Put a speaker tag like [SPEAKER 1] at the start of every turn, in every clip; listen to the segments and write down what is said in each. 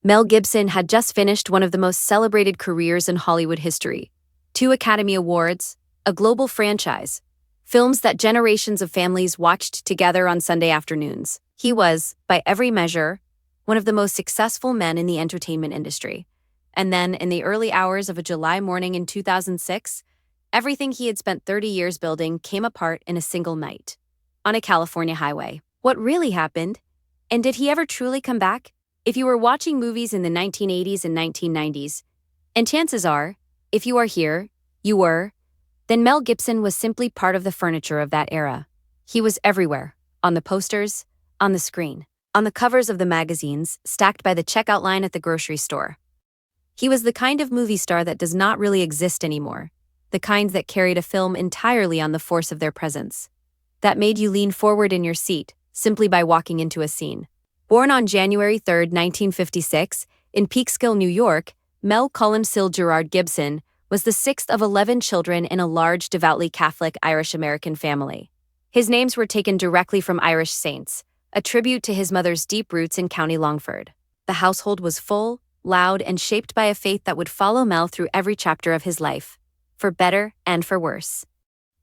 [SPEAKER 1] Mel Gibson had just finished one of the most celebrated careers in Hollywood history. 2 Academy Awards, a global franchise, films that generations of families watched together on Sunday afternoons. He was, by every measure, one of the most successful men in the entertainment industry. And then, in the early hours of a July morning in 2006, everything he had spent 30 years building came apart in a single night. On a California highway. What really happened? And did he ever truly come back? If you were watching movies in the 1980s and 1990s, and chances are, if you are here, you were, then Mel Gibson was simply part of the furniture of that era. He was everywhere, on the posters, on the screen, on the covers of the magazines, stacked by the checkout line at the grocery store. He was the kind of movie star that does not really exist anymore, the kind that carried a film entirely on the force of their presence, that made you lean forward in your seat simply by walking into a scene. Born on January 3, 1956, in Peekskill, New York, Mel Columcille Gerard Gibson was the 6th of 11 children in a large, devoutly Catholic Irish-American family. His names were taken directly from Irish saints, a tribute to his mother's deep roots in County Longford. The household was full, loud, and shaped by a faith that would follow Mel through every chapter of his life, for better and for worse.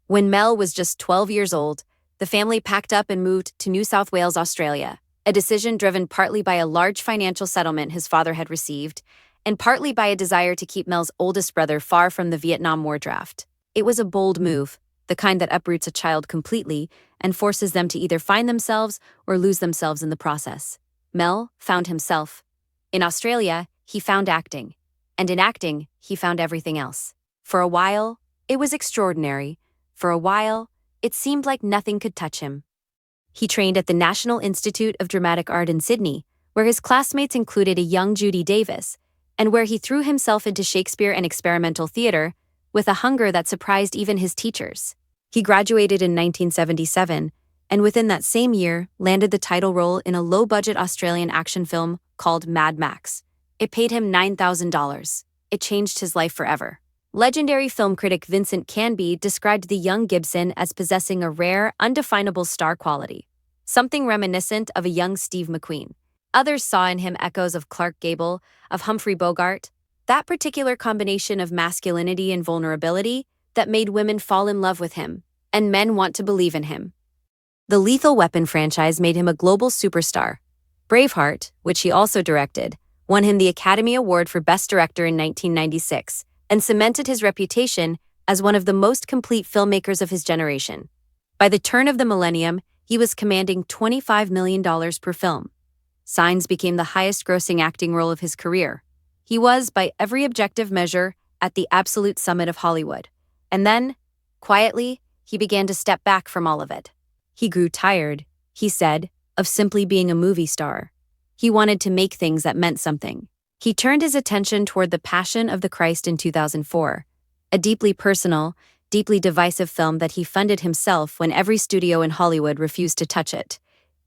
[SPEAKER 1] When Mel was just 12 years old, the family packed up and moved to New South Wales, Australia, a decision driven partly by a large financial settlement his father had received, and partly by a desire to keep Mel's oldest brother far from the Vietnam War draft. It was a bold move, the kind that uproots a child completely and forces them to either find themselves or lose themselves in the process. Mel found himself. In Australia, he found acting. And in acting, he found everything else. For a while, it was extraordinary. For a while, it seemed like nothing could touch him. He trained at the National Institute of Dramatic Art in Sydney, where his classmates included a young Judy Davis, and where he threw himself into Shakespeare and experimental theater with a hunger that surprised even his teachers. He graduated in 1977, and within that same year landed the title role in a low-budget Australian action film called Mad Max. It paid him $9,000. It changed his life forever. Legendary film critic Vincent Canby described the young Gibson as possessing a rare, undefinable star quality, something reminiscent of a young Steve McQueen. Others saw in him echoes of Clark Gable, of Humphrey Bogart, that particular combination of masculinity and vulnerability that made women fall in love with him, and men want to believe in him. The Lethal Weapon franchise made him a global superstar. Braveheart, which he also directed, won him the Academy Award for Best Director in 1996, and cemented his reputation as one of the most complete filmmakers of his generation. By the turn of the millennium, he was commanding $25 million per film. Signs became the highest-grossing acting role of his career. He was, by every objective measure, at the absolute summit of Hollywood. And then, quietly, he began to step back from all of it. He grew tired, he said, of simply being a movie star. He wanted to make things that meant something. He turned his attention toward The Passion of the Christ in 2004, a deeply personal, deeply divisive film that he funded himself when every studio in Hollywood refused to touch it.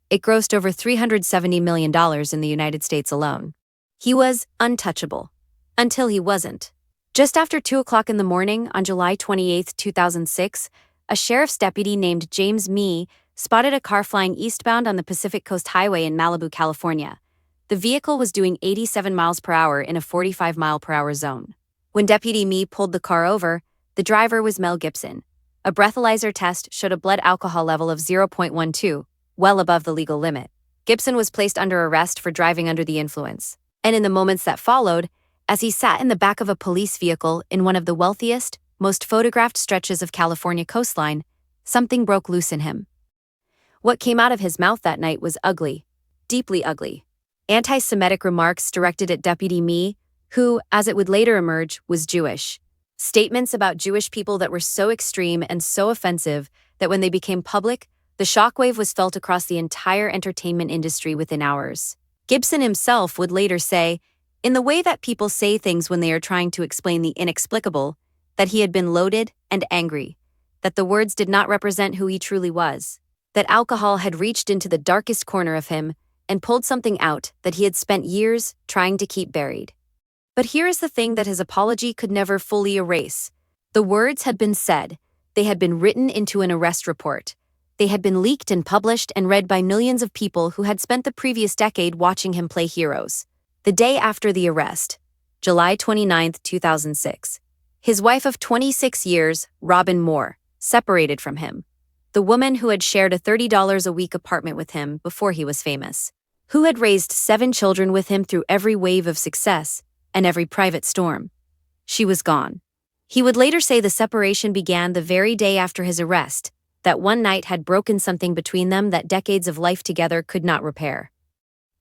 [SPEAKER 1] It grossed over $370 million in the United States alone. He was untouchable. Until he wasn't. Just after 2 o'clock in the morning on July 28, 2006, a sheriff's deputy named James Mee spotted a car flying eastbound on the Pacific Coast Highway in Malibu, California. The vehicle was doing 87 miles per hour in a 45-mile-per-hour zone. When Deputy Mee pulled the car over, the driver was Mel Gibson. A breathalyzer test showed a blood alcohol level of 0.12, well above the legal limit. Gibson was placed under arrest for driving under the influence. And in the moments that followed, as he sat in the back of a police vehicle in one of the wealthiest, most photographed stretches of California coastline, something broke loose in him. What came out of his mouth that night was ugly, deeply ugly. Anti-Semitic remarks directed at Deputy Mee, who, as it would later emerge, was Jewish. Statements about Jewish people that were so extreme and so offensive that when they became public, the shockwave was felt across the entire entertainment industry within hours. Gibson himself would later say, in the way that people say things when they are trying to explain the inexplicable, that he had been loaded and angry, that the words did not represent who he truly was, that alcohol had reached into the darkest corner of him and pulled something out that he had spent years trying to keep buried. But here is the thing that his apology could never fully erase. The words had been said. They had been written into an arrest report. They had been leaked and published and read by millions of people who had spent the previous decade watching him play heroes. The day after the arrest, July 29, 2006, his wife of 26 years, Robin Moore, separated from him. The woman who had shared a $30 a week apartment with him before he was famous, who had raised 7 children with him through every wave of success and every private storm. She was gone. He would later say the separation began the very day after his arrest, that one night had broken something between them that decades of life together could not repair.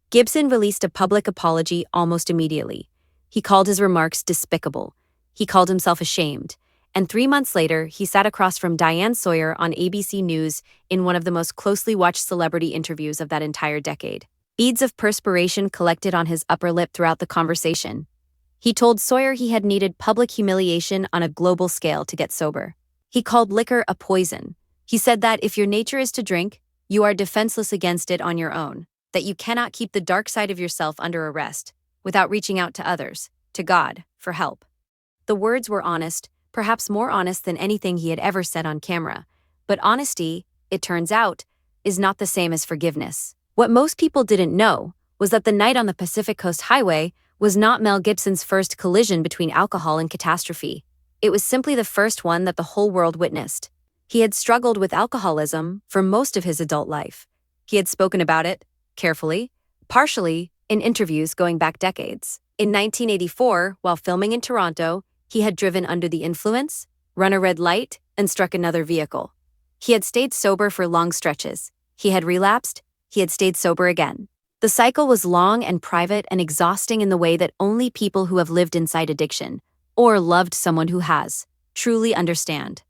[SPEAKER 1] Gibson released a public apology almost immediately. He called his remarks despicable. He called himself ashamed. And 3 months later, he sat across from Diane Sawyer on ABC News in one of the most closely watched celebrity interviews of that entire decade. Beads of perspiration collected on his upper lip throughout the conversation. He told Sawyer he had needed public humiliation on a global scale to get sober. He called liquor a poison. He said that if your nature is to drink, you are defenseless against it on your own, that you cannot keep the dark side of yourself under arrest without reaching out to others, to God, for help. The words were honest, perhaps more honest than anything he had ever said on camera. But honesty, it turns out, is not the same as forgiveness. What most people didn't know was that the night on the Pacific Coast Highway was not Mel Gibson's first collision between alcohol and catastrophe. It was simply the first one that the whole world witnessed. He had struggled with alcoholism for most of his adult life. He had spoken about it, carefully, partially, in interviews going back decades. In 1984, while filming in Toronto, he had driven under the influence, run a red light, and struck another vehicle. He had stayed sober for long stretches. He had relapsed. He had stayed sober again. The cycle was long and private and exhausting in the way that only people who have lived inside addiction, or loved someone who has, truly understand.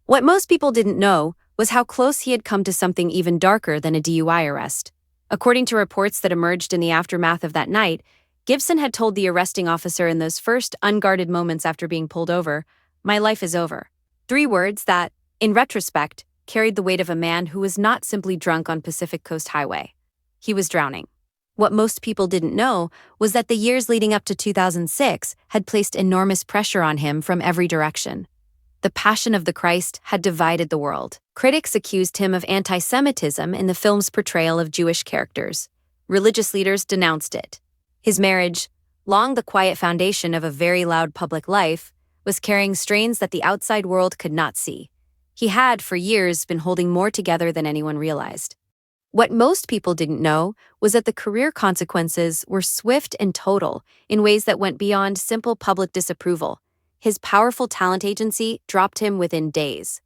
[SPEAKER 1] What most people didn't know was how close he had come to something even darker than a DUI arrest. According to reports that emerged in the aftermath of that night, Gibson had told the arresting officer in those first unguarded moments after being pulled over, "My life is over." 3 words that, in retrospect, carried the weight of a man who was not simply drunk on Pacific Coast Highway. He was drowning. What most people didn't know was that the years leading up to 2006 had placed enormous pressure on him from every direction. The Passion of the Christ had divided the world. Critics accused him of anti-Semitism in the film's portrayal of Jewish characters. Religious leaders denounced it. His marriage, long the quiet foundation of a very loud public life, was carrying strains that the outside world could not see. He had, for years, been holding more together than anyone realized. What most people didn't know was that the career consequences were swift and total in ways that went beyond simple public disapproval. His powerful talent agency dropped him within days.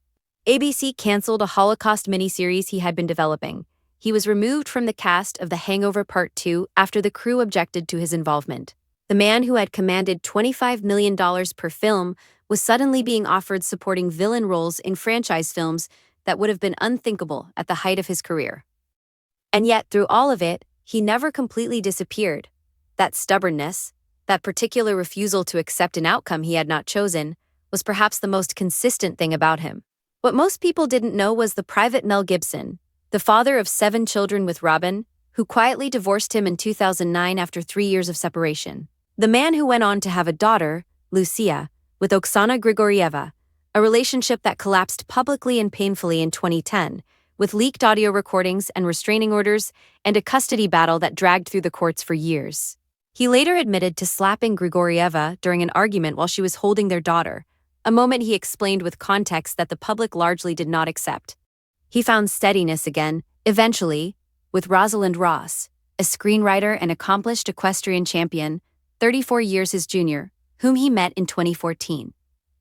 [SPEAKER 1] ABC canceled a Holocaust miniseries he had been developing. He was removed from the cast of The Hangover Part 2 after the crew objected to his involvement. The man who had commanded $25 million per film was suddenly being offered supporting villain roles in franchise films that would have been unthinkable at the height of his career. And yet, through all of it, he never completely disappeared. That stubbornness, that particular refusal to accept an outcome he had not chosen, was perhaps the most consistent thing about him. What most people didn't know was the private Mel Gibson, the father of 7 children with Robin, who quietly divorced him in 2009 after 3 years of separation. The man who went on to have a daughter, Lucia, with Oksana Grigorieva, a relationship that collapsed publicly and painfully in 2010, with leaked audio recordings and restraining orders and a custody battle that dragged through the courts for years. He later admitted to slapping Grigorieva during an argument while she was holding their daughter, a moment he explained with context that the public largely did not accept. He found steadiness again, eventually, with Rosalind Ross, a screenwriter and accomplished equestrian champion, 34 years his junior, whom he met in 2014.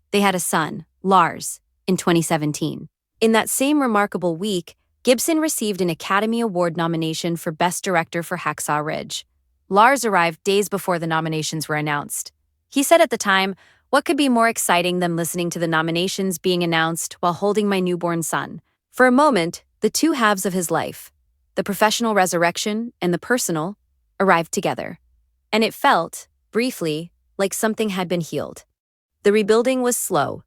[SPEAKER 1] They had a son, Lars, in 2017. In that same remarkable week, Gibson received an Academy Award nomination for Best Director for Hacksaw Ridge. Lars arrived days before the nominations were announced. He said at the time, "What could be more exciting than listening to the nominations being announced while holding my newborn son?" For a moment, the two halves of his life, the professional resurrection and the personal, arrived together. And it felt, briefly, like something had been healed. The rebuilding was slow,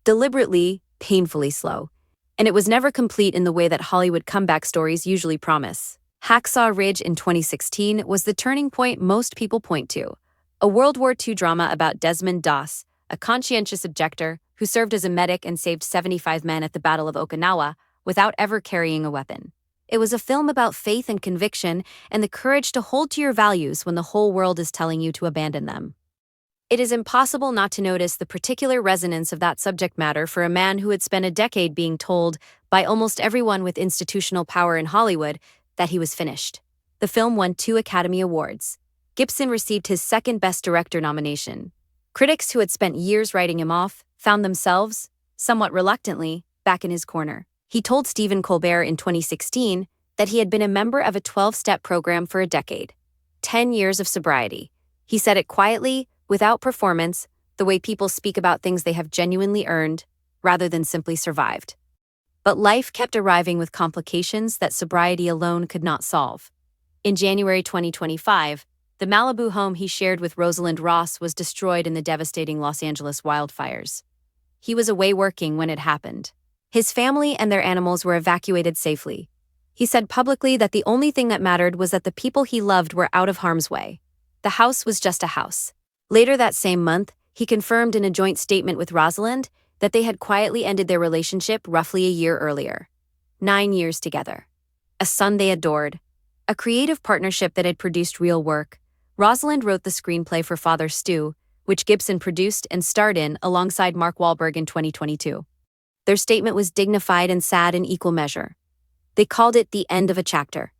[SPEAKER 1] deliberately, painfully slow, and it was never complete in the way that Hollywood comeback stories usually promise. Hacksaw Ridge in 2016 was the turning point most people point to, a World War II drama about Desmond Doss, a conscientious objector who served as a medic and saved 75 men at the Battle of Okinawa without ever carrying a weapon. It was a film about faith and conviction and the courage to hold to your values when the whole world is telling you to abandon them. It is impossible not to notice the particular resonance of that subject matter for a man who had spent a decade being told, by almost everyone with institutional power in Hollywood, that he was finished. The film won 2 Academy Awards. Gibson received his second Best Director nomination. Critics who had spent years writing him off found themselves, somewhat reluctantly, back in his corner. He told Stephen Colbert in 2016 that he had been a member of a 12-step program for a decade. 10 years of sobriety. He said it quietly, without performance, the way people speak about things they have genuinely earned, rather than simply survived. But life kept arriving with complications that sobriety alone could not solve. In January 2025, the Malibu home he shared with Rosalind Ross was destroyed in the devastating Los Angeles wildfires. He was away working when it happened. His family and their animals were evacuated safely. He said publicly that the only thing that mattered was that the people he loved were out of harm's way. The house was just a house. Later that same month, he confirmed in a joint statement with Rosalind that they had quietly ended their relationship roughly a year earlier. 9 years together. A son they adored. A creative partnership that had produced real work. Rosalind wrote the screenplay for Father Stu, which Gibson produced and starred in alongside Mark Wahlberg in 2022. Their statement was dignified and sad in equal measure. They called it the end of a chapter.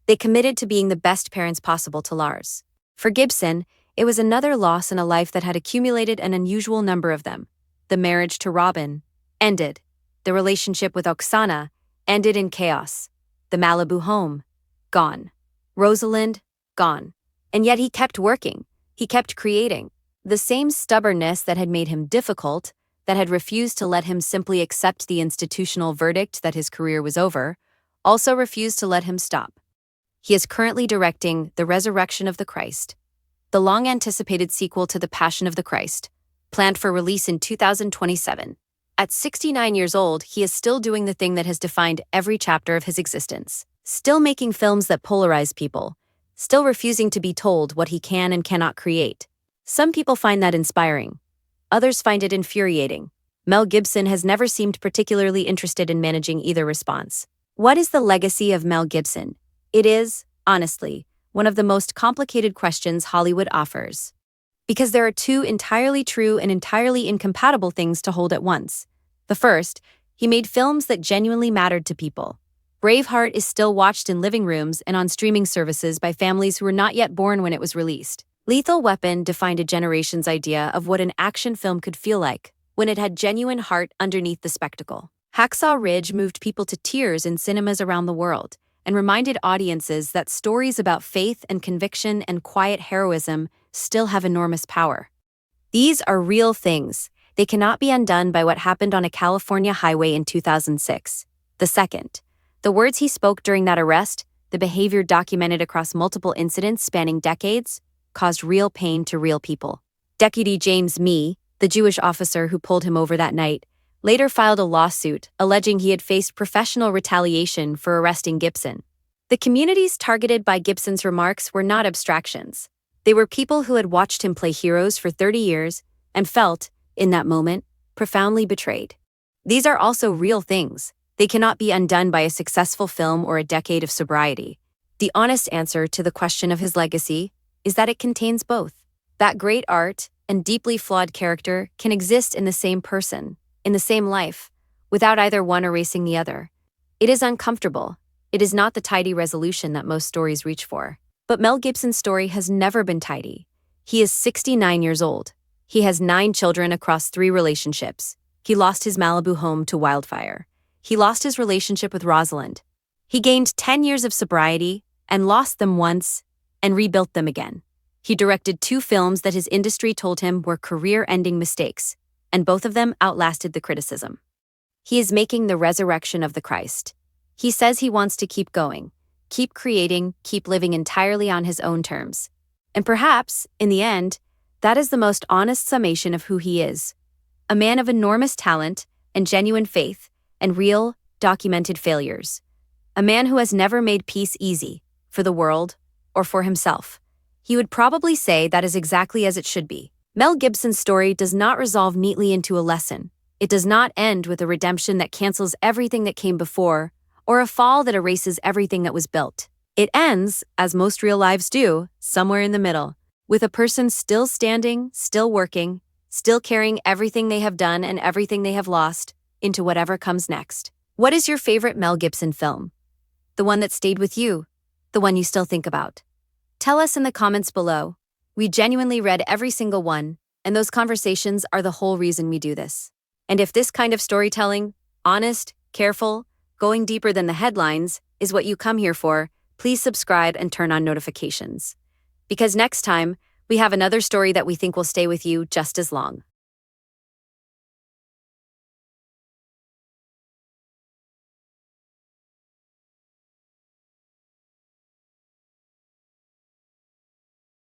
[SPEAKER 1] They committed to being the best parents possible to Lars. For Gibson, it was another loss in a life that had accumulated an unusual number of them. The marriage to Robin ended. The relationship with Oksana ended in chaos. The Malibu home, gone. Rosalind, gone. And yet he kept working. He kept creating. The same stubbornness that had made him difficult, that had refused to let him simply accept the institutional verdict that his career was over, also refused to let him stop. He is currently directing The Resurrection of the Christ, the long-anticipated sequel to The Passion of the Christ, planned for release in 2027. At 69 years old, he is still doing the thing that has defined every chapter of his existence. Still making films that polarize people. Still refusing to be told what he can and cannot create. Some people find that inspiring. Others find it infuriating. Mel Gibson has never seemed particularly interested in managing either response. What is the legacy of Mel Gibson? It is, honestly, one of the most complicated questions Hollywood offers. Because there are 2 entirely true and entirely incompatible things to hold at once. The first, he made films that genuinely mattered to people. Braveheart is still watched in living rooms and on streaming services by families who were not yet born when it was released. Lethal Weapon defined a generation's idea of what an action film could feel like, when it had genuine heart underneath the spectacle. Hacksaw Ridge moved people to tears in cinemas around the world, and reminded audiences that stories about faith and conviction and quiet heroism still have enormous power. These are real things. They cannot be undone by what happened on a California highway in 2006. The second, the words he spoke during that arrest, the behavior documented across multiple incidents spanning decades, caused real pain to real people. Deputy James Mee, the Jewish officer who pulled him over that night, later filed a lawsuit alleging he had faced professional retaliation for arresting Gibson. The communities targeted by Gibson's remarks were not abstractions. They were people who had watched him play heroes for 30 years and felt, in that moment, profoundly betrayed. These are also real things. They cannot be undone by a successful film or a decade of sobriety. The honest answer to the question of his legacy is that it contains both. That great art and deeply flawed character can exist in the same person, in the same life, without either one erasing the other. It is uncomfortable. It is not the tidy resolution that most stories reach for. But Mel Gibson's story has never been tidy. He is 69 years old. He has 9 children across 3 relationships. He lost his Malibu home to wildfire. He lost his relationship with Rosalind. He gained 10 years of sobriety and lost them once and rebuilt them again. He directed 2 films that his industry told him were career-ending mistakes, and both of them outlasted the criticism. He is making The Resurrection of the Christ. He says he wants to keep going, keep creating, keep living entirely on his own terms. And perhaps, in the end, that is the most honest summation of who he is. A man of enormous talent and genuine faith and real, documented failures. A man who has never made peace easy, for the world, or for himself. He would probably say that is exactly as it should be. Mel Gibson's story does not resolve neatly into a lesson. It does not end with a redemption that cancels everything that came before, or a fall that erases everything that was built. It ends, as most real lives do, somewhere in the middle, with a person still standing, still working, still carrying everything they have done and everything they have lost into whatever comes next. What is your favorite Mel Gibson film? The one that stayed with you? The one you still think about? Tell us in the comments below. We genuinely read every single one, and those conversations are the whole reason we do this. And if this kind of storytelling, honest, careful, going deeper than the headlines, is what you come here for, please subscribe and turn on notifications. Because next time, we have another story that we think will stay with you just as long.